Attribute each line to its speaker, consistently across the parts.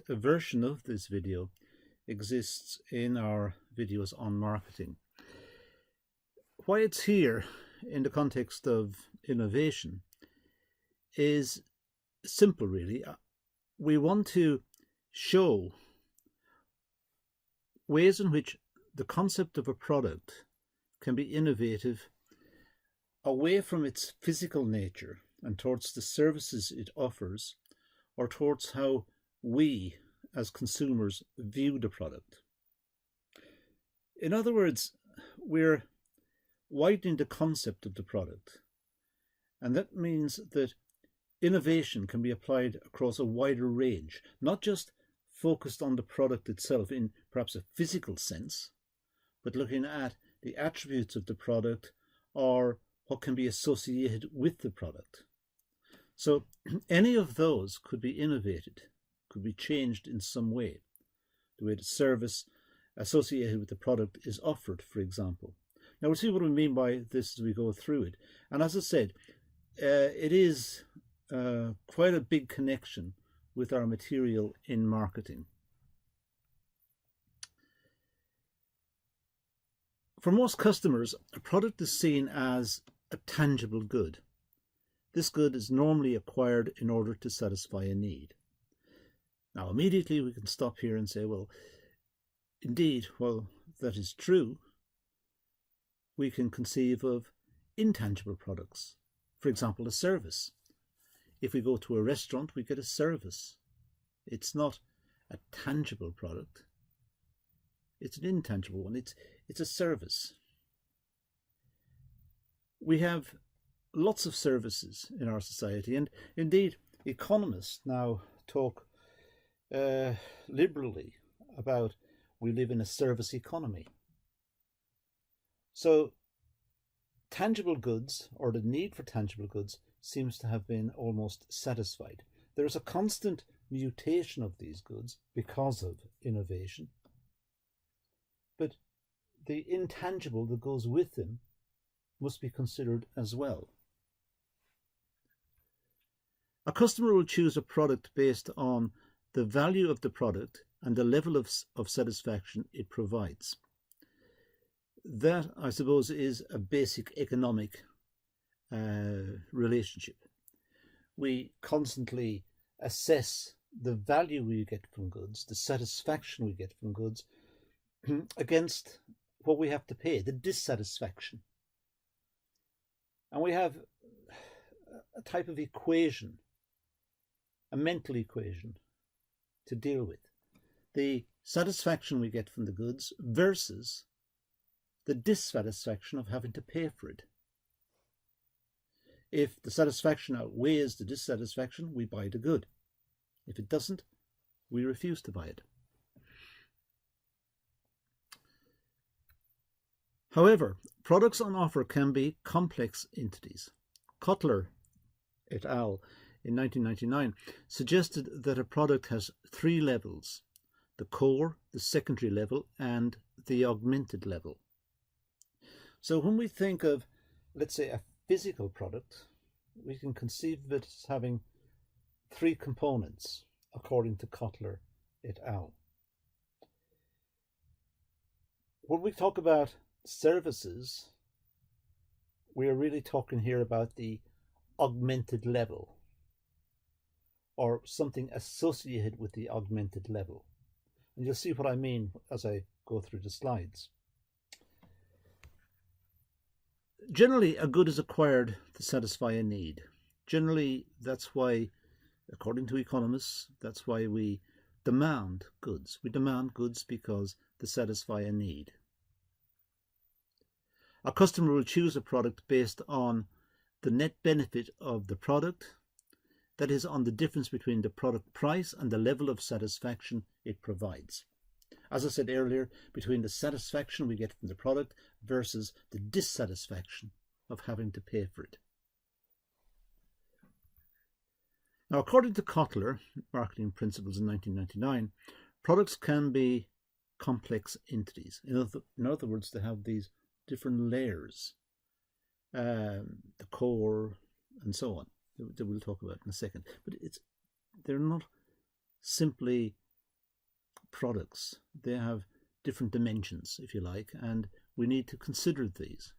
Speaker 1: fact, a version of this video exists in our videos on marketing. Why it's here in the context of innovation is simple, really. We want to show ways in which the concept of a product can be innovative away from its physical nature and towards the services it offers, or towards how we as consumers view the product. In other words, we're widening the concept of the product, and that means that innovation can be applied across a wider range, not just focused on the product itself in perhaps a physical sense, but looking at the attributes of the product or what can be associated with the product. So any of those could be innovated, could be changed in some way. The way the service associated with the product is offered, for example. Now we'll see what we mean by this as we go through it. And as I said, it is quite a big connection with our material in marketing. For most customers, a product is seen as a tangible good. This good is normally acquired in order to satisfy a need. Now, immediately we can stop here and say, well, indeed, while that is true, we can conceive of intangible products. For example, a service. If we go to a restaurant, we get a service. It's not a tangible product. It's an intangible one. It's a service. We have lots of services in our society, and indeed economists now talk liberally about we live in a service economy. So tangible goods, or the need for tangible goods, seems to have been almost satisfied. There is a constant mutation of these goods because of innovation, but the intangible that goes with them must be considered as well. A customer will choose a product based on the value of the product and the level of satisfaction it provides. That, I suppose, is a basic economic relationship. We constantly assess the value we get from goods, the satisfaction we get from goods, against what we have to pay, the dissatisfaction. And we have a type of equation, a mental equation, to deal with. The satisfaction we get from the goods versus the dissatisfaction of having to pay for it. If the satisfaction outweighs the dissatisfaction, we buy the good. If it doesn't, we refuse to buy it. However, products on offer can be complex entities. Kotler et al. In 1999 suggested that a product has three levels: the core, the secondary level, and the augmented level. So when we think of, let's say, a physical product, we can conceive of it as having three components, according to Kotler et al. When we talk about services, we are really talking here about the augmented level, or something associated with the augmented level. And you'll see what I mean as I go through the slides. Generally, a good is acquired to satisfy a need. Generally, that's why, according to economists, that's why we demand goods. We demand goods because they satisfy a need. A customer will choose a product based on the net benefit of the product, that is, on the difference between the product price and the level of satisfaction it provides. As I said earlier, between the satisfaction we get from the product versus the dissatisfaction of having to pay for it. Now, according to Kotler, Marketing Principles in 1999, products can be complex entities. In other words, they have these different layers, the core, and so on, that we'll talk about in a second. But they're not simply products. They have different dimensions, if you like, and we need to consider these.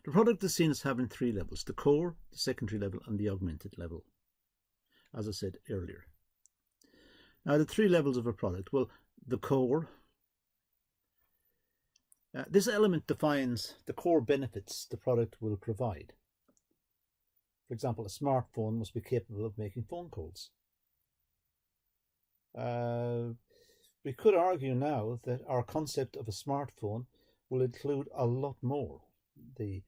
Speaker 1: The product is seen as having three levels: the core, the secondary level, and the augmented level, as I said earlier. Now, the three levels of a product. Well, the core. This element defines the core benefits the product will provide. For example, a smartphone must be capable of making phone calls. We could argue now that our concept of a smartphone will include a lot more. The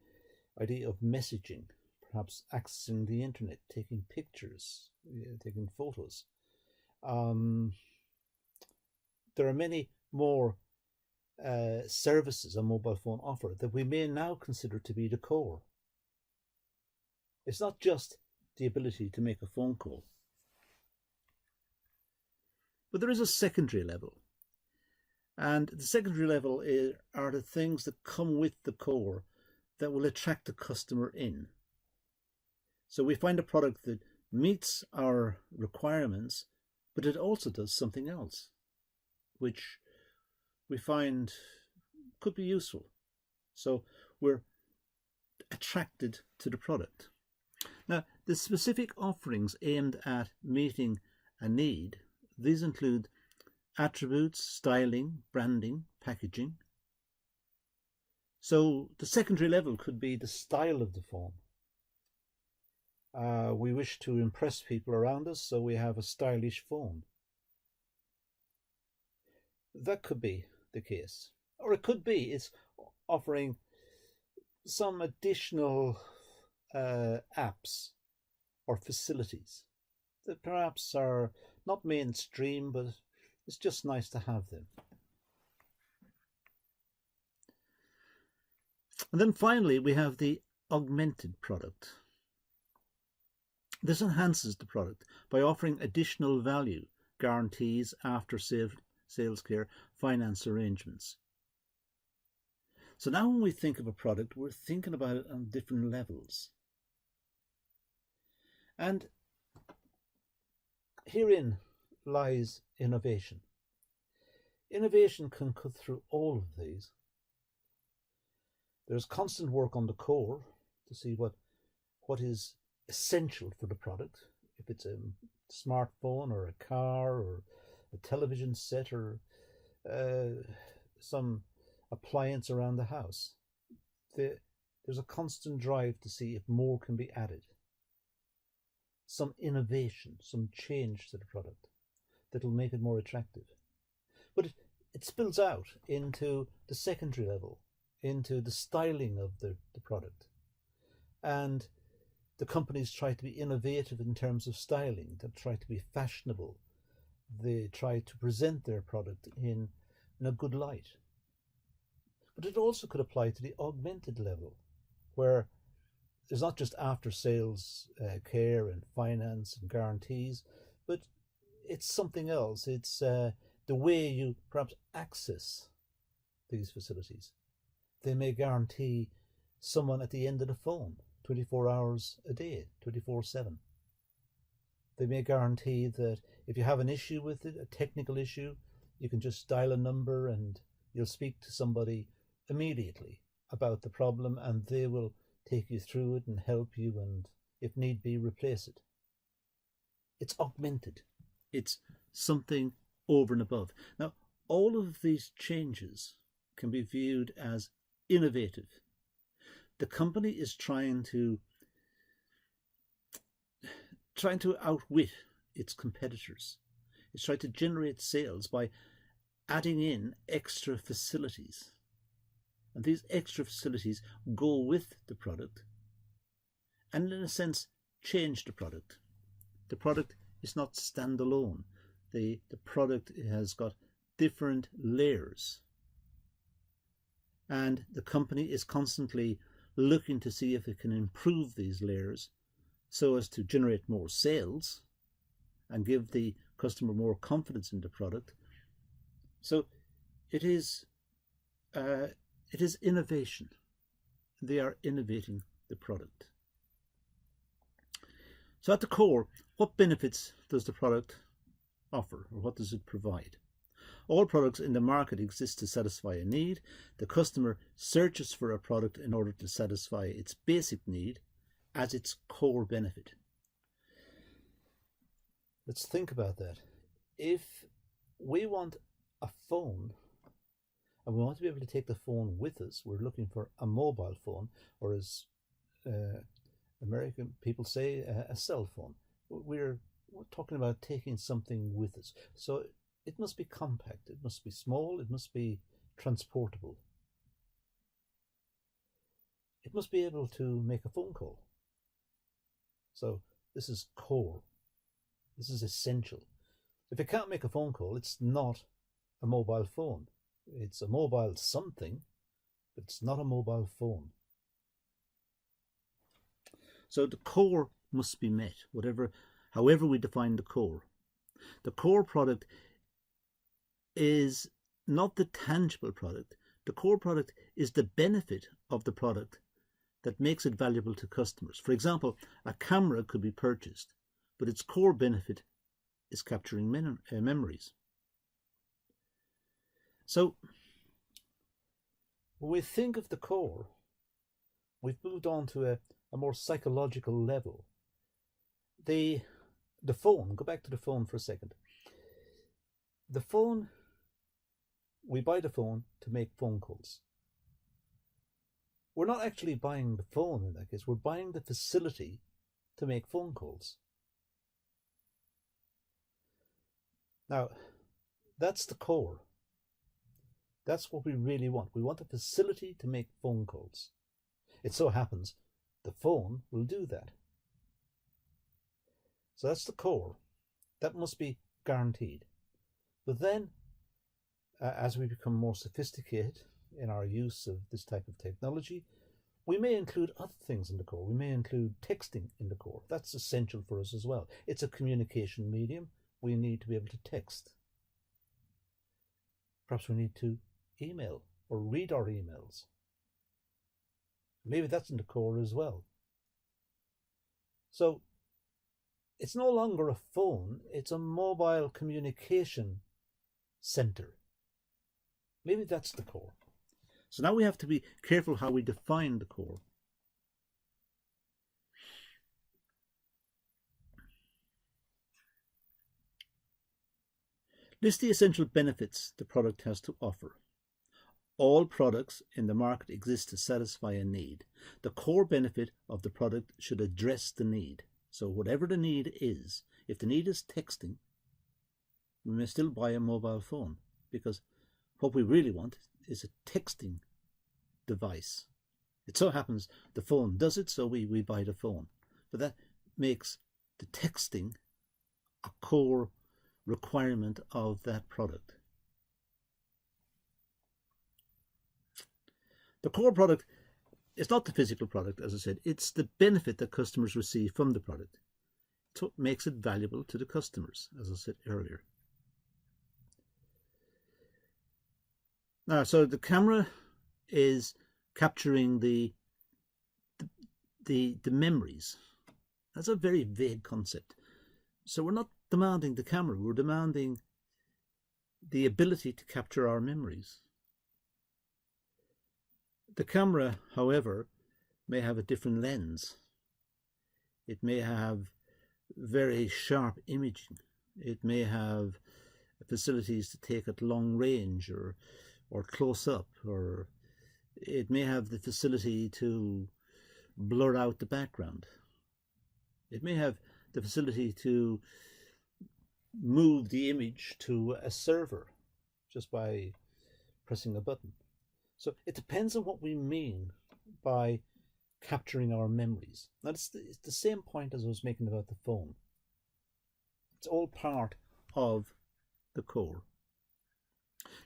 Speaker 1: idea of messaging, perhaps accessing the internet, taking pictures, taking photos. There are many more services a mobile phone offer that we may now consider to be the core. It's not just the ability to make a phone call. But there is a secondary level. And the secondary level are the things that come with the core that will attract the customer in. So we find a product that meets our requirements, but it also does something else, which we find could be useful. So we're attracted to the product. Now, the specific offerings aimed at meeting a need, these include attributes, styling, branding, packaging. So the secondary level could be the style of the phone. We wish to impress people around us, so we have a stylish phone. That could be the case. Or it could be it's offering some additional apps or facilities that perhaps are not mainstream, but it's just nice to have them. And then finally, we have the augmented product. This enhances the product by offering additional value, guarantees, after sales care, finance arrangements. So now when we think of a product, we're thinking about it on different levels. And herein lies innovation. Innovation can cut through all of these. There's constant work on the core to see what is essential for the product. If it's a smartphone or a car or a television set or some appliance around the house, there's a constant drive to see if more can be added. Some innovation, some change to the product that will make it more attractive. But it spills out into the secondary level, into the styling of the product. And the companies try to be innovative in terms of styling. They try to be fashionable. They try to present their product in a good light. But it also could apply to the augmented level, where there's not just after sales care and finance and guarantees, but it's something else. It's the way you perhaps access these facilities. They may guarantee someone at the end of the phone 24 hours a day, 24/7. They may guarantee that if you have an issue with it, a technical issue, you can just dial a number and you'll speak to somebody immediately about the problem, and they will take you through it and help you, and if need be, replace it. It's augmented. It's something over and above. Now, all of these changes can be viewed as innovative. The company is trying to outwit its competitors. It's trying to generate sales by adding in extra facilities. And these extra facilities go with the product and, in a sense, change the product. The product is not standalone. The product has got different layers. And the company is constantly looking to see if it can improve these layers so as to generate more sales and give the customer more confidence in the product. So it is innovation. They are innovating the product. So at the core, what benefits does the product offer, or what does it provide? All products in the market exist to satisfy a need. The customer searches for a product in order to satisfy its basic need as its core benefit. Let's think about that. If we want a phone and we want to be able to take the phone with us, we're looking for a mobile phone, or as American people say, a cell phone. We're talking about taking something with us. So it must be compact, it must be small, it must be transportable. It must be able to make a phone call. So this is core. This is essential. If it can't make a phone call, it's not a mobile phone. It's a mobile something, but it's not a mobile phone. So the core must be met, however we define the core. The core product is not the tangible product. The core product is the benefit of the product that makes it valuable to customers. For example, a camera could be purchased, but its core benefit is capturing memories. So when we think of the core, we've moved on to a more psychological level. The phone, go back to the phone for a second. The phone, we buy the phone to make phone calls. We're not actually buying the phone in that case, we're buying the facility to make phone calls. Now, that's the core. That's what we really want. We want a facility to make phone calls. It so happens the phone will do that. So that's the core. That must be guaranteed. But then, as we become more sophisticated in our use of this type of technology, we may include other things in the core. We may include texting in the core. That's essential for us as well. It's a communication medium. We need to be able to text. Perhaps we need to email or read our emails. Maybe that's in the core as well. So it's no longer a phone, it's a mobile communication center. Maybe that's the core. So now we have to be careful how we define the core. List the essential benefits the product has to offer. All products in the market exist to satisfy a need. The core benefit of the product should address the need. So whatever the need is, if the need is texting, we may still buy a mobile phone, because what we really want is a texting device. It so happens the phone does it, so we buy the phone. But that makes the texting a core requirement of that product. The core product is not the physical product, as I said. It's the benefit that customers receive from the product. It's what makes it valuable to the customers, as I said earlier. Now, so the camera is capturing the memories. That's a very vague concept. So we're not demanding the camera, we're demanding the ability to capture our memories. The camera, however, may have a different lens. It may have very sharp imaging. It may have facilities to take at long range or close up, or it may have the facility to blur out the background. It may have the facility to move the image to a server just by pressing a button. So it depends on what we mean by capturing our memories. Now it's the same point as I was making about the phone. It's all part of the core.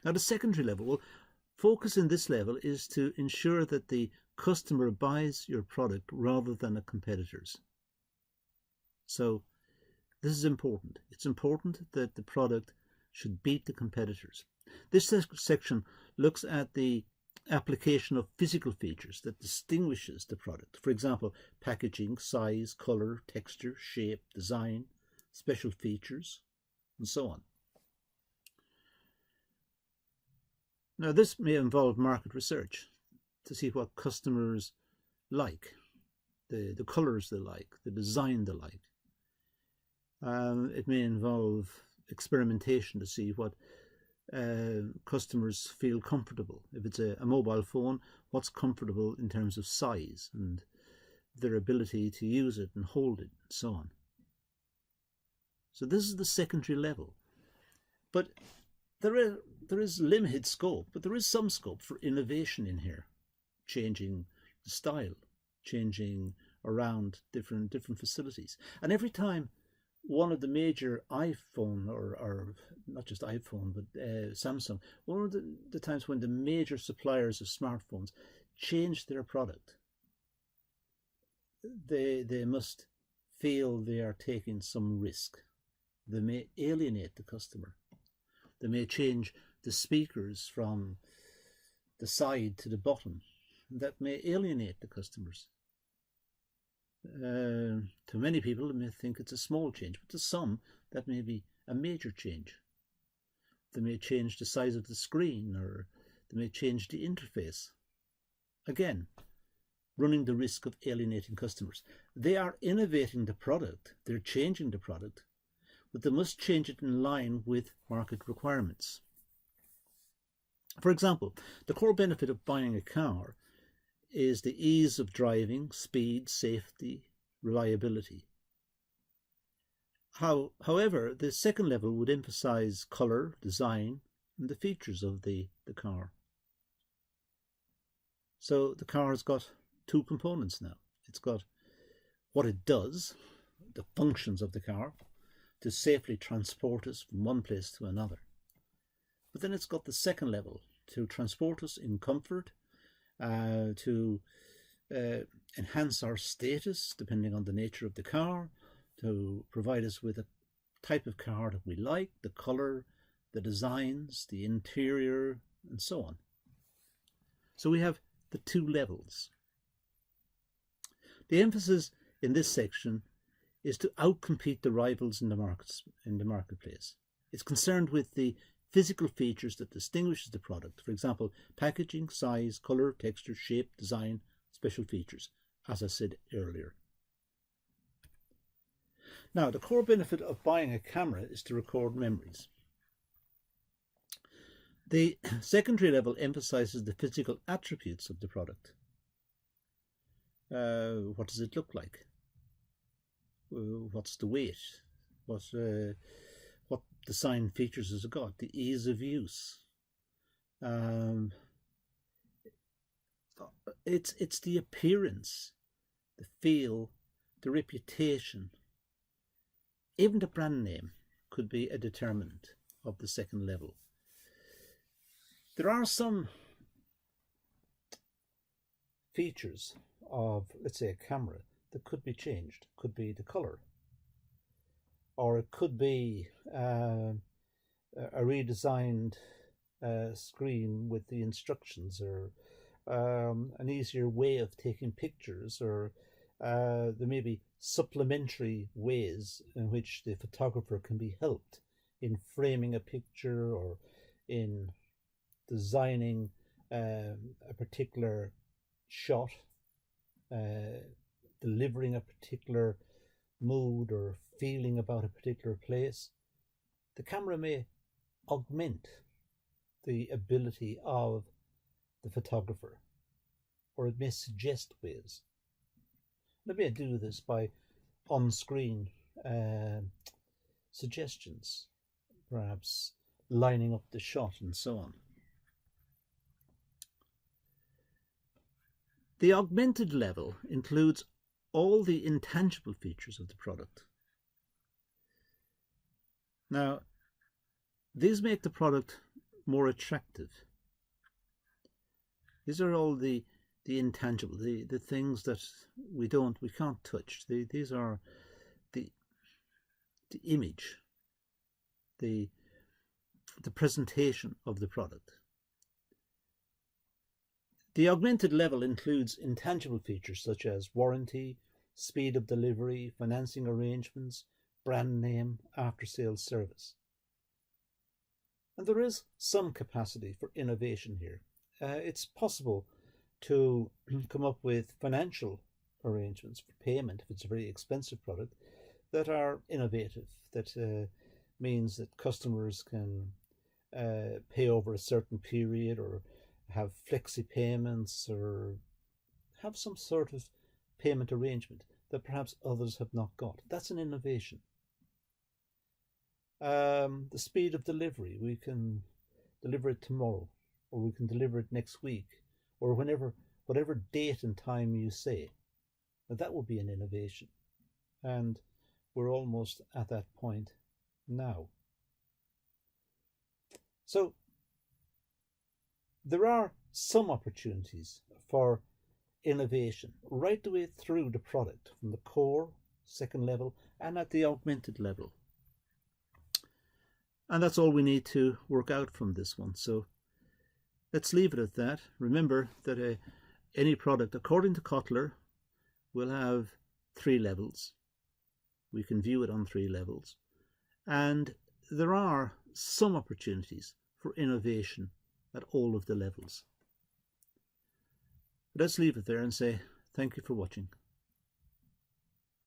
Speaker 1: Now the secondary level, well, focus in this level is to ensure that the customer buys your product rather than a competitor's. So this is important. It's important that the product should beat the competitors. This section looks at the application of physical features that distinguishes the product. For example, packaging, size, color, texture, shape, design, special features, and so on. Now, this may involve market research to see what customers like, the colours they like, the design they like. It may involve experimentation to see what customers feel comfortable. If it's a mobile phone, what's comfortable in terms of size and their ability to use it and hold it, and so on. So this is the secondary level. But there is limited scope, but there is some scope for innovation in here, changing the style, changing around different facilities. And every time one of the major iPhone, or not just iPhone, but Samsung, one of the times when the major suppliers of smartphones change their product, they must feel they are taking some risk. They may alienate the customer. They may change the speakers from the side to the bottom. That may alienate the customers. To many people, they may think it's a small change, but to some, that may be a major change. They may change the size of the screen, or they may change the interface. Again, running the risk of alienating customers. They are innovating the product, they're changing the product, but they must change it in line with market requirements. For example, the core benefit of buying a car is the ease of driving, speed, safety, reliability. However, the second level would emphasize colour, design, and the features of the car. So the car has got two components now. It's got what it does, the functions of the car, to safely transport us from one place to another. But then it's got the second level, to transport us in comfort, to enhance our status depending on the nature of the car, to provide us with a type of car that we like, the colour, the designs, the interior, and so on. So we have the two levels. The emphasis in this section is to outcompete the rivals in the marketplace. It's concerned with the physical features that distinguishes the product. For example, packaging, size, colour, texture, shape, design, special features, as I said earlier. Now, the core benefit of buying a camera is to record memories. The secondary level emphasises the physical attributes of the product. What does it look like? What's the weight? What design features has it got? The ease of use. It's the appearance, the feel, the reputation. Even the brand name could be a determinant of the second level. There are some features of, let's say, a camera that could be changed. It could be the colour, or it could be a redesigned screen with the instructions, or an easier way of taking pictures, or there may be supplementary ways in which the photographer can be helped in framing a picture, or in designing a particular shot, delivering a particular mood or feeling about a particular place. The camera may augment the ability of the photographer, or it may suggest ways. It may do this by on-screen suggestions, perhaps lining up the shot and so on. The augmented level includes all the intangible features of the product. Now, these make the product more attractive. These are all the intangible, the things that we can't touch. These are the image, the presentation of the product. The augmented level includes intangible features such as warranty, speed of delivery, financing arrangements, brand name, after-sales service. And there is some capacity for innovation here. It's possible to come up with financial arrangements for payment if it's a very expensive product that are innovative, that means that customers can pay over a certain period, or have flexi payments, or have some sort of payment arrangement that perhaps others have not got. That's an innovation. The speed of delivery, we can deliver it tomorrow, or we can deliver it next week, or whatever date and time you say. That will be an innovation. And we're almost at that point now. So there are some opportunities for innovation right the way through the product, from the core, second level, and at the augmented level. And that's all we need to work out from this one. So let's leave it at that. Remember that any product, according to Kotler, will have 3 levels. We can view it on 3 levels. And there are some opportunities for innovation at all of the levels. Let's leave it there and say thank you for watching.